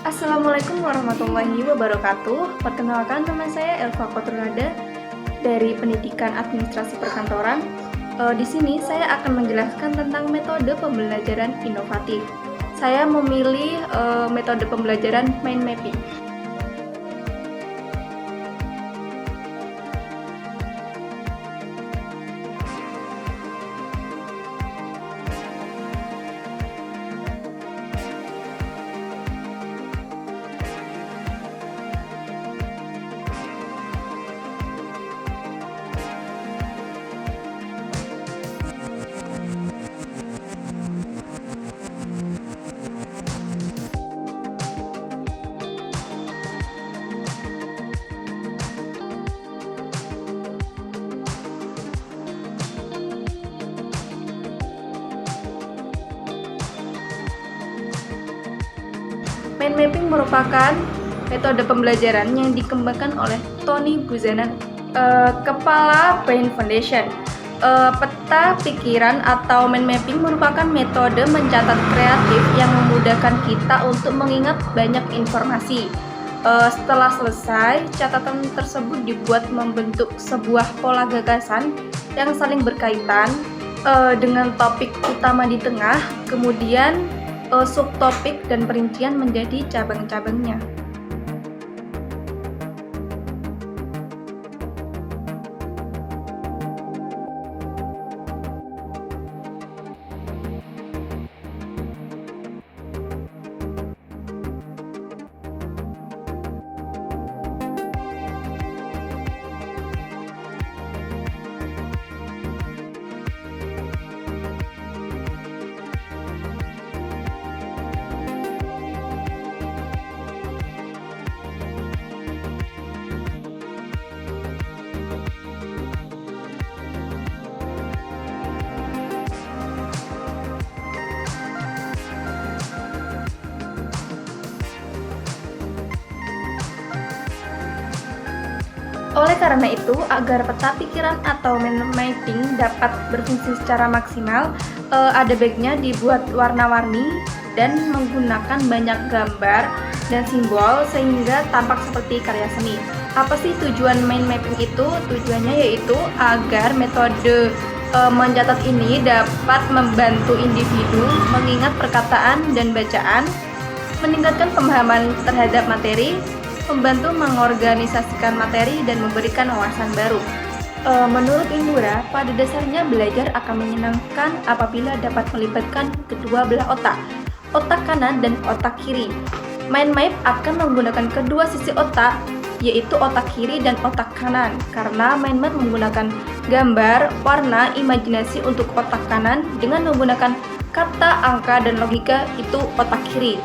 Assalamualaikum warahmatullahi wabarakatuh. Perkenalkan, nama saya Elva Kotrunada dari Pendidikan Administrasi Perkantoran. Di sini saya akan menjelaskan tentang metode pembelajaran inovatif. Saya memilih metode pembelajaran mind mapping. Mind mapping merupakan metode pembelajaran yang dikembangkan oleh Tony Buchanan, Kepala Bain Foundation. Peta pikiran atau mind mapping merupakan metode mencatat kreatif yang memudahkan kita untuk mengingat banyak informasi. Setelah selesai, catatan tersebut dibuat membentuk sebuah pola gagasan yang saling berkaitan dengan topik utama di tengah, kemudian subtopik dan perincian menjadi cabang-cabangnya. Oleh karena itu, agar peta pikiran atau mind mapping dapat berfungsi secara maksimal, ada baiknya dibuat warna-warni dan menggunakan banyak gambar dan simbol sehingga tampak seperti karya seni. Apa sih tujuan mind mapping itu? Tujuannya yaitu agar metode mencatat ini dapat membantu individu mengingat perkataan dan bacaan, meningkatkan pemahaman terhadap materi, membantu mengorganisasikan materi dan memberikan wawasan baru. Menurut Indura, pada dasarnya belajar akan menyenangkan apabila dapat melibatkan kedua belah otak kanan dan otak kiri. Mind map akan menggunakan kedua sisi otak, yaitu otak kiri dan otak kanan, karena mind map menggunakan gambar, warna, imajinasi untuk otak kanan dengan menggunakan kata, angka, dan logika itu otak kiri.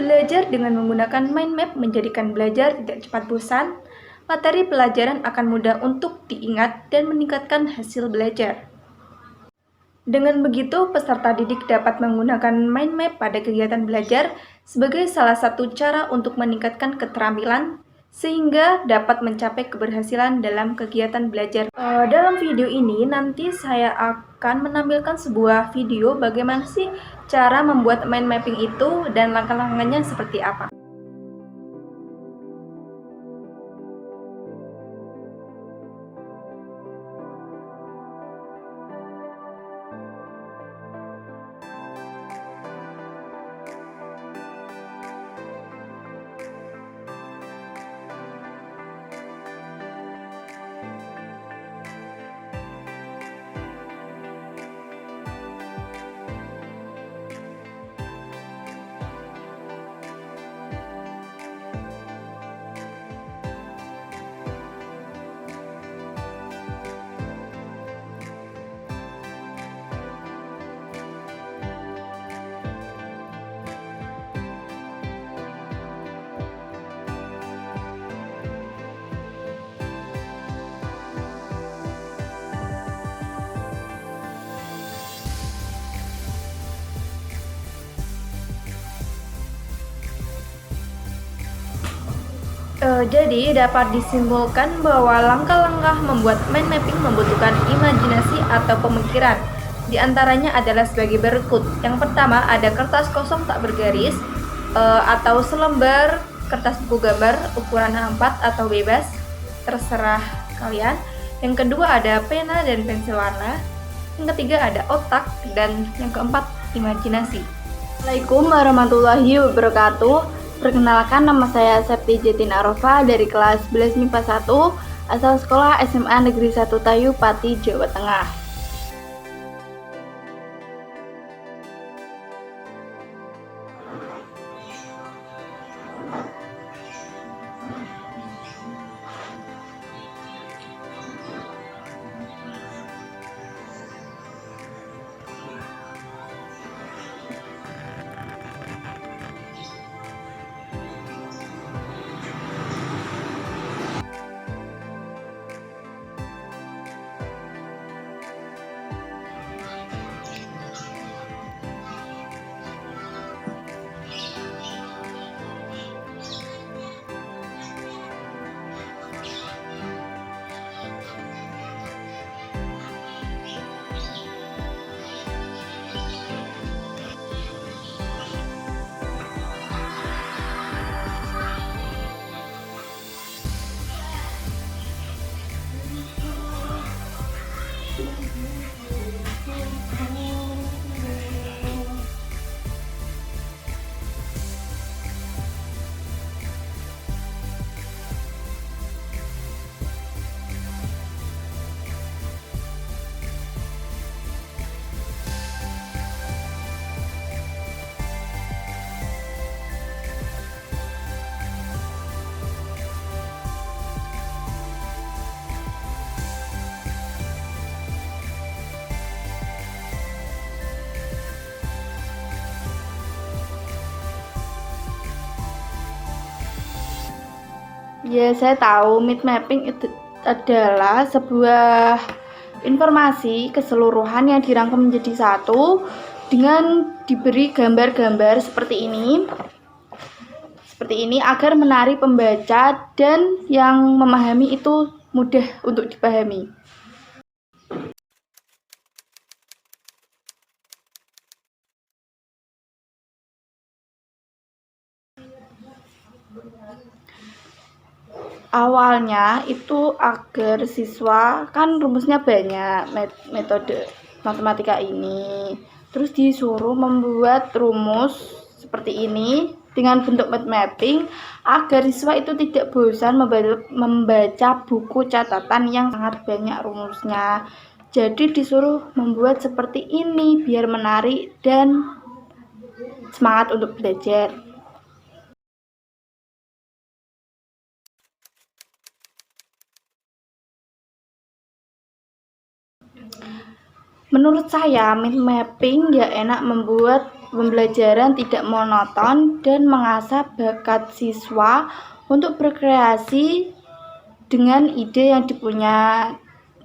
Belajar dengan menggunakan mind map menjadikan belajar tidak cepat bosan, materi pelajaran akan mudah untuk diingat dan meningkatkan hasil belajar. Dengan begitu, peserta didik dapat menggunakan mind map pada kegiatan belajar sebagai salah satu cara untuk meningkatkan keterampilan sehingga dapat mencapai keberhasilan dalam kegiatan belajar. Dalam video ini nanti saya akan menampilkan sebuah video bagaimana sih cara membuat mind mapping itu dan langkah-langkahnya seperti apa. Jadi dapat disimpulkan bahwa langkah-langkah membuat mind mapping membutuhkan imajinasi atau pemikiran. Di antaranya adalah sebagai berikut. Yang pertama ada kertas kosong tak bergaris. atau selembar kertas buku gambar ukuran A4 atau bebas, terserah kalian. Yang kedua ada pena dan pensil warna. Yang ketiga ada otak, dan yang keempat imajinasi. Assalamualaikum warahmatullahi wabarakatuh. Perkenalkan, nama saya Septi Jetin Arofa dari kelas 11 MIPA 1, asal sekolah SMA Negeri 1 Tayu, Pati, Jawa Tengah. Ya, saya tahu mind mapping itu adalah sebuah informasi keseluruhan yang dirangkum menjadi satu dengan diberi gambar-gambar seperti ini. Seperti ini agar menarik pembaca dan yang memahami itu mudah untuk dipahami. Awalnya itu agar siswa, kan rumusnya banyak metode matematika ini, terus disuruh membuat rumus seperti ini dengan bentuk mind mapping agar siswa itu tidak bosan membaca buku catatan yang sangat banyak rumusnya. Jadi disuruh membuat seperti ini biar menarik dan semangat untuk belajar. Menurut saya, mind mapping ya enak membuat pembelajaran tidak monoton dan mengasah bakat siswa untuk berkreasi dengan ide yang dipunya.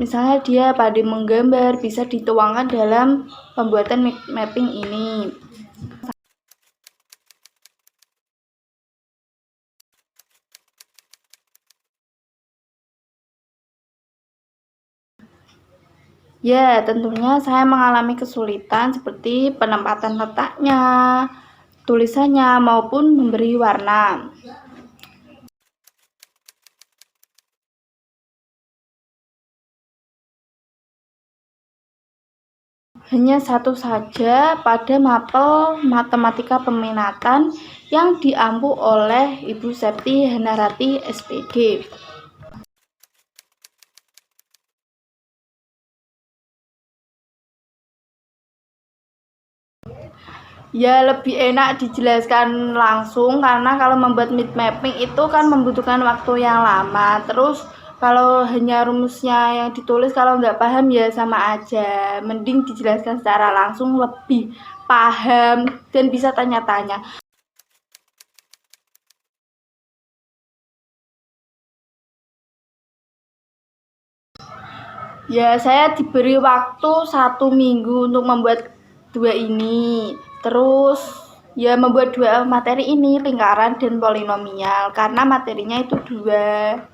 Misalnya dia pandai menggambar, bisa dituangkan dalam pembuatan mapping ini. Ya, tentunya saya mengalami kesulitan seperti penempatan letaknya, tulisannya, maupun memberi warna. Hanya satu saja pada mapel matematika peminatan yang diampu oleh Ibu Septi Hanarati SPD. Ya, lebih enak dijelaskan langsung karena kalau membuat mind mapping itu kan membutuhkan waktu yang lama. Terus kalau hanya rumusnya yang ditulis, kalau nggak paham ya sama aja. Mending dijelaskan secara langsung, lebih paham dan bisa tanya-tanya. Ya, saya diberi waktu 1 minggu untuk membuat dua ini. Terus ya membuat dua materi ini, lingkaran dan polinomial, karena materinya itu dua.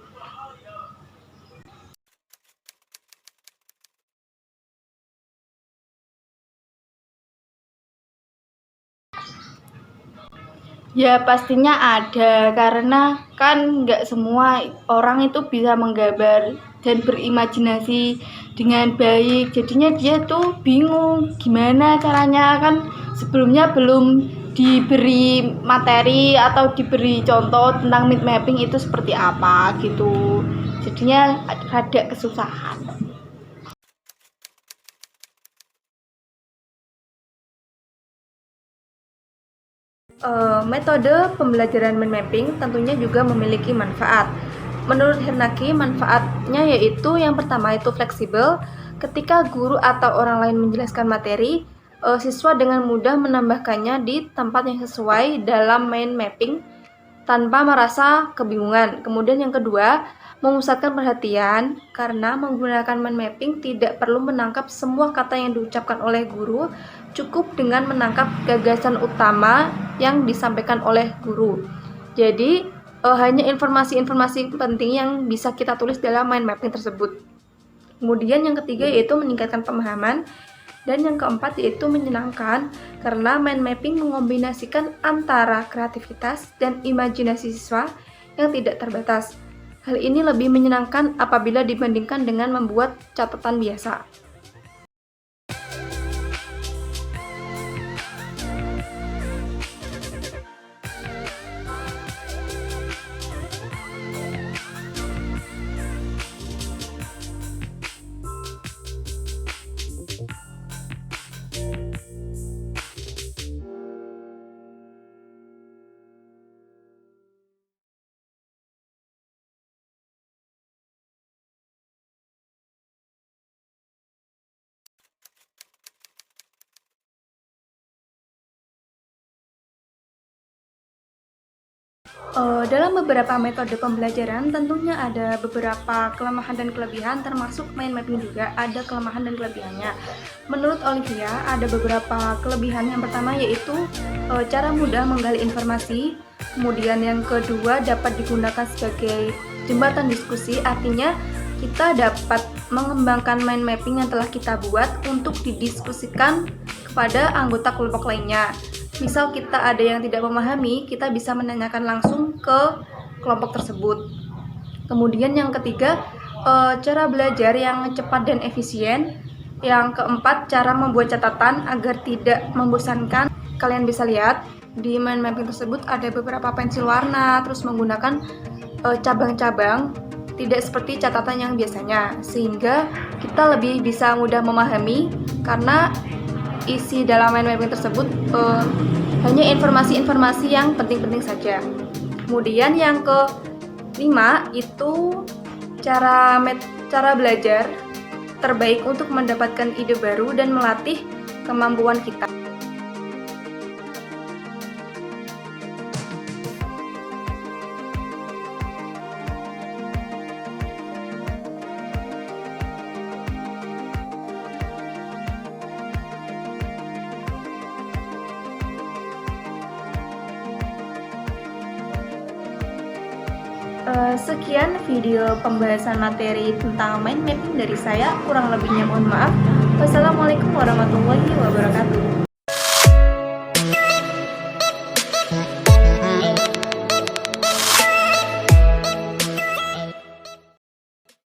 Ya pastinya ada, karena kan nggak semua orang itu bisa menggambar dan berimajinasi dengan baik. Jadinya dia tuh bingung gimana caranya, kan sebelumnya belum diberi materi atau diberi contoh tentang mind mapping itu seperti apa gitu. Jadinya ada kesusahan. Metode pembelajaran mind mapping tentunya juga memiliki manfaat. Menurut Hernaki, manfaatnya yaitu yang pertama itu fleksibel. Ketika guru atau orang lain menjelaskan materi, siswa dengan mudah menambahkannya di tempat yang sesuai dalam mind mapping tanpa merasa kebingungan. Kemudian yang kedua, memusatkan perhatian, karena menggunakan mind mapping tidak perlu menangkap semua kata yang diucapkan oleh guru, cukup dengan menangkap gagasan utama yang disampaikan oleh guru. Jadi hanya informasi-informasi penting yang bisa kita tulis dalam mind mapping tersebut. Kemudian yang ketiga yaitu meningkatkan pemahaman. Dan yang keempat yaitu menyenangkan, karena mind mapping mengombinasikan antara kreativitas dan imajinasi siswa yang tidak terbatas. Hal ini lebih menyenangkan apabila dibandingkan dengan membuat catatan biasa. Dalam beberapa metode pembelajaran tentunya ada beberapa kelemahan dan kelebihan, termasuk mind mapping juga ada kelemahan dan kelebihannya. Menurut Olivia, ada beberapa kelebihan. Yang pertama yaitu cara mudah menggali informasi. Kemudian yang kedua dapat digunakan sebagai jembatan diskusi, artinya kita dapat mengembangkan mind mapping yang telah kita buat untuk didiskusikan kepada anggota kelompok lainnya. Misal kita ada yang tidak memahami, kita bisa menanyakan langsung ke kelompok tersebut. Kemudian yang ketiga, cara belajar yang cepat dan efisien. Yang keempat, cara membuat catatan agar tidak membosankan. Kalian bisa lihat di mind mapping tersebut ada beberapa pensil warna, terus menggunakan cabang-cabang, tidak seperti catatan yang biasanya, sehingga kita lebih bisa mudah memahami karena isi dalam mind mapping tersebut hanya informasi-informasi yang penting-penting saja. Kemudian yang kelima itu cara belajar terbaik untuk mendapatkan ide baru dan melatih kemampuan kita. Sekian video pembahasan materi tentang mind mapping dari saya. Kurang lebihnya mohon maaf. Wassalamualaikum warahmatullahi wabarakatuh.